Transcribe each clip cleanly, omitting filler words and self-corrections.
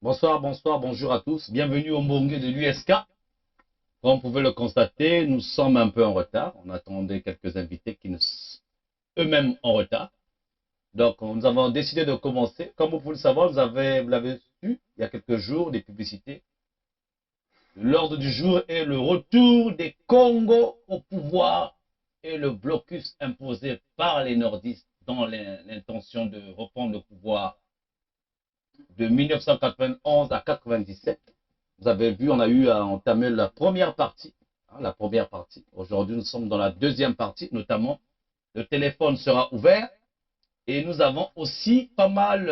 Bonsoir, bonsoir, bonjour à tous. Bienvenue au Mbongue de l'USK. Comme vous pouvez le constater, nous sommes un peu en retard. On attendait quelques invités qui nous eux-mêmes en retard. Donc, nous avons décidé de commencer. Comme vous pouvez le savoir, vous l'avez su il y a quelques jours, des publicités. L'ordre du jour est le retour des Congos au pouvoir et le blocus imposé par les nordistes dans l'intention de reprendre le pouvoir de 1991 à 97. Vous avez vu, on a eu à entamer la première partie. La première partie. Aujourd'hui, nous sommes dans la deuxième partie, notamment le téléphone sera ouvert et nous avons aussi pas mal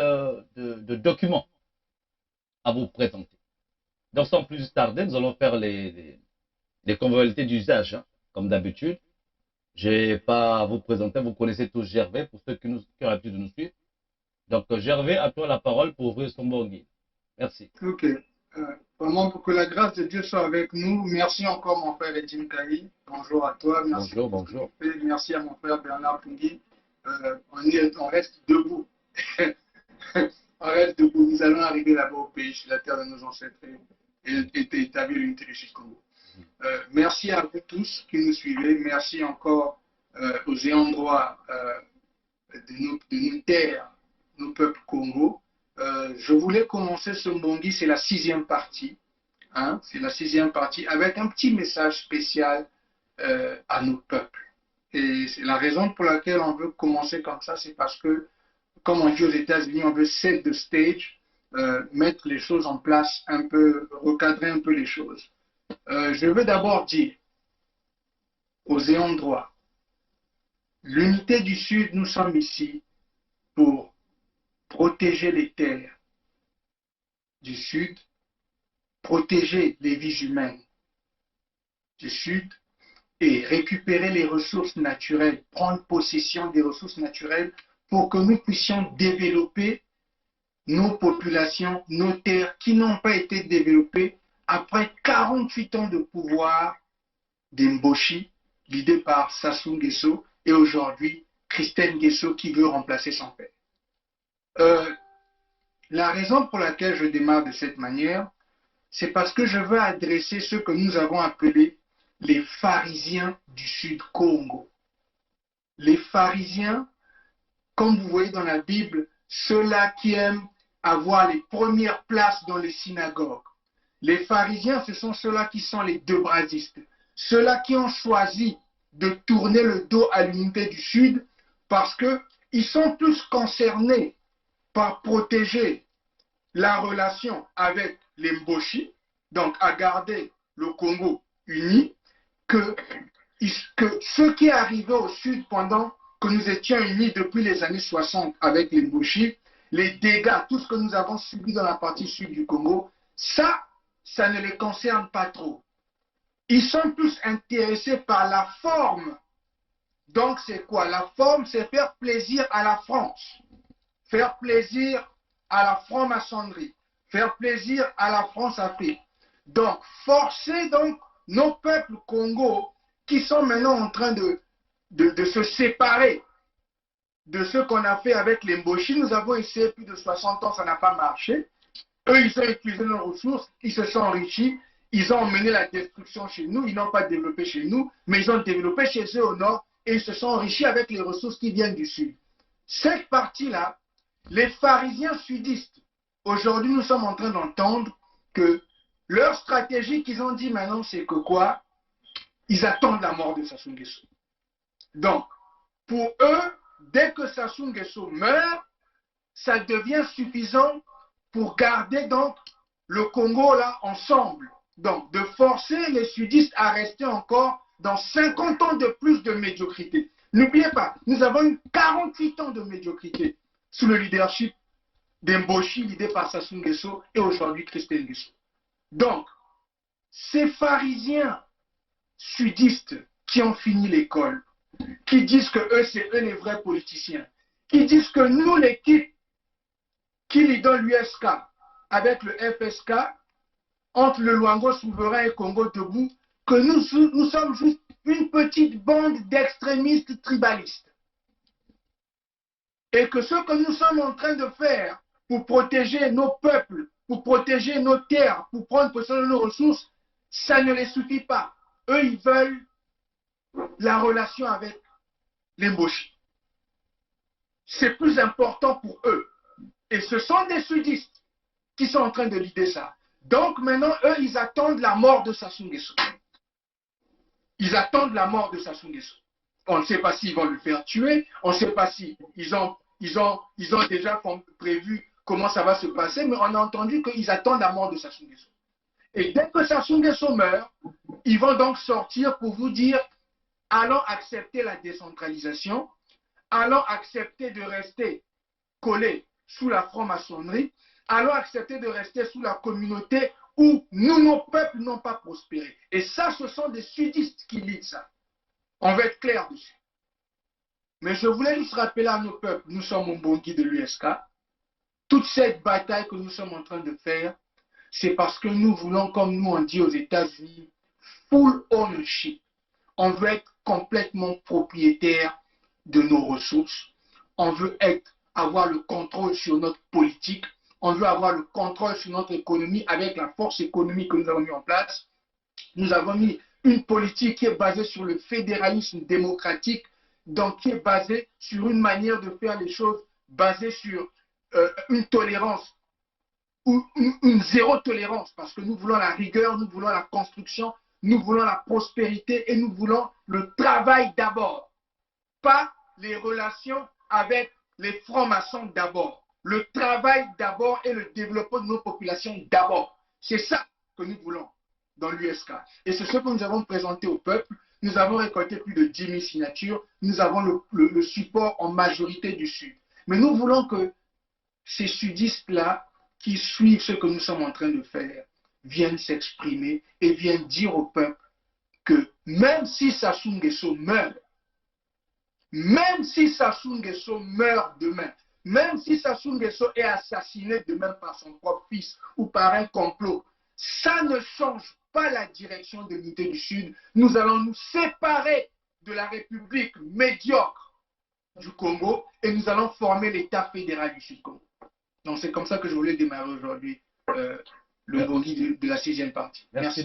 de documents à vous présenter. Donc, sans plus tarder, nous allons faire les convolvalités d'usage, comme d'habitude. Je n'ai pas à vous présenter, vous connaissez tous Gervais, pour ceux qui ont l'habitude de nous suivre. Donc, Gervais, à toi la parole pour ouvrir son bon guide. Merci. Ok. Vraiment, pour que la grâce de Dieu soit avec nous, merci encore mon frère Edjim Kaï. Bonjour à toi, merci Bonjour, pour tout ce que tu bonjour. fais. Merci à mon frère Bernard Pungui. On reste debout. On reste debout. Nous allons arriver là-bas au pays, sur la terre de nos ancêtres et établir l'unité du Sud-Congo. Merci à vous tous qui nous suivez. Merci encore aux ayants droit de nos terres, nos peuples Congo. Je voulais commencer ce Mbongi, c'est la sixième partie. Hein, c'est la sixième partie avec un petit message spécial à nos peuples. Et c'est la raison pour laquelle on veut commencer comme ça, c'est parce que, comme on dit aux États-Unis, on veut set the stage, mettre les choses en place un peu, recadrer un peu les choses. Je veux d'abord dire aux ayants droit, l'unité du Sud, nous sommes ici pour protéger les terres du Sud, protéger les vies humaines du Sud et récupérer les ressources naturelles, prendre possession des ressources naturelles pour que nous puissions développer nos populations, nos terres qui n'ont pas été développées après 48 ans de pouvoir d'Mboshi, guidé par Sassou Nguesso, et aujourd'hui Christine Nguesso qui veut remplacer son père. La raison pour laquelle je démarre de cette manière, c'est parce que je veux adresser ce que nous avons appelé les pharisiens du Sud Congo. Les pharisiens, comme vous voyez dans la Bible, ceux-là qui aiment avoir les premières places dans les synagogues. Les pharisiens, ce sont ceux-là qui sont les deux-brasistes, ceux-là qui ont choisi de tourner le dos à l'unité du Sud parce qu'ils sont tous concernés par protéger la relation avec les Mboshi, donc à garder le Congo uni, que ce qui est arrivé au Sud pendant que nous étions unis depuis les années 60 avec les Mboshi, les dégâts, tout ce que nous avons subi dans la partie sud du Congo, ça ne les concerne pas trop. Ils sont tous intéressés par la forme. Donc c'est quoi? La forme, c'est faire plaisir à la France, faire plaisir à la franc-maçonnerie, faire plaisir à la France-Afrique. Donc, forcer donc nos peuples Congo qui sont maintenant en train de se séparer de ce qu'on a fait avec les Mboshi. Nous avons essayé plus de 60 ans, ça n'a pas marché. Eux, ils ont utilisé nos ressources, ils se sont enrichis, ils ont emmené la destruction chez nous, ils n'ont pas développé chez nous, mais ils ont développé chez eux au nord et ils se sont enrichis avec les ressources qui viennent du sud. Cette partie-là, les pharisiens sudistes, aujourd'hui nous sommes en train d'entendre que leur stratégie qu'ils ont dit maintenant, c'est que quoi? Ils attendent la mort de Sassou Nguesso. Donc, pour eux, dès que Sassou Nguesso meurt, ça devient suffisant pour garder donc le Congo là ensemble. Donc, de forcer les sudistes à rester encore dans 50 ans de plus de médiocrité. N'oubliez pas, nous avons eu 48 ans de médiocrité sous le leadership d'Mboshi, l'idée par Sassou Nguesso, et aujourd'hui Christine Nguesso. Donc, ces pharisiens sudistes qui ont fini l'école, qui disent que eux, c'est eux les vrais politiciens, qui disent que nous, l'équipe qui lidons l'USK avec le FSK, entre le Luango souverain et Congo debout, que nous sommes juste une petite bande d'extrémistes tribalistes. Et que ce que nous sommes en train de faire pour protéger nos peuples pour protéger nos terres, pour prendre possession de nos ressources, ça ne les suffit pas. Eux, ils veulent la relation avec l'Emboshi. C'est plus important pour eux. Et ce sont des sudistes qui sont en train de l'idée ça. Donc maintenant, eux, ils attendent la mort de Sassou Nguesso. Ils attendent la mort de Sassou Nguesso. On ne sait pas s'ils vont le faire tuer, on ne sait pas si ils ont déjà prévu comment ça va se passer, mais on a entendu qu'ils attendent la mort de Sassou Nguesso. Et dès que Sassou Nguesso meurt, ils vont donc sortir pour vous dire allons accepter la décentralisation, allons accepter de rester collés sous la franc-maçonnerie, allons accepter de rester sous la communauté où nous, nos peuples, n'ont pas prospéré. Et ça, ce sont des sudistes qui lisent ça. On va être clair dessus. Mais je voulais juste rappeler à nos peuples, nous sommes au Mbongi de l'USK, toute cette bataille que nous sommes en train de faire, c'est parce que nous voulons, comme nous on dit aux États-Unis, full ownership. On veut être complètement propriétaire de nos ressources. On veut avoir le contrôle sur notre politique. On veut avoir le contrôle sur notre économie avec la force économique que nous avons mis en place. Nous avons mis une politique qui est basée sur le fédéralisme démocratique, donc qui est basée sur une manière de faire les choses basée sur une tolérance ou une zéro tolérance, parce que nous voulons la rigueur, nous voulons la construction, nous voulons la prospérité et nous voulons le travail d'abord, pas les relations avec les francs-maçons d'abord. Le travail d'abord et le développement de nos populations d'abord. C'est ça que nous voulons dans l'USK. Et c'est ce que nous avons présenté au peuple. Nous avons récolté plus de 10 000 signatures. Nous avons le support en majorité du Sud. Mais nous voulons que ces sudistes-là, qui suivent ce que nous sommes en train de faire, viennent s'exprimer et viennent dire au peuple que même si Sassou Nguesso meurt, même si Sassou Nguesso meurt demain, même si Sassou Nguesso est assassiné demain par son propre fils ou par un complot, ça ne change pas la direction de l'unité du Sud. Nous allons nous séparer de la République médiocre du Congo et nous allons former l'État fédéral du Sud-Congo. Donc c'est comme ça que je voulais démarrer aujourd'hui le Mbongi de la 6e partie. Merci.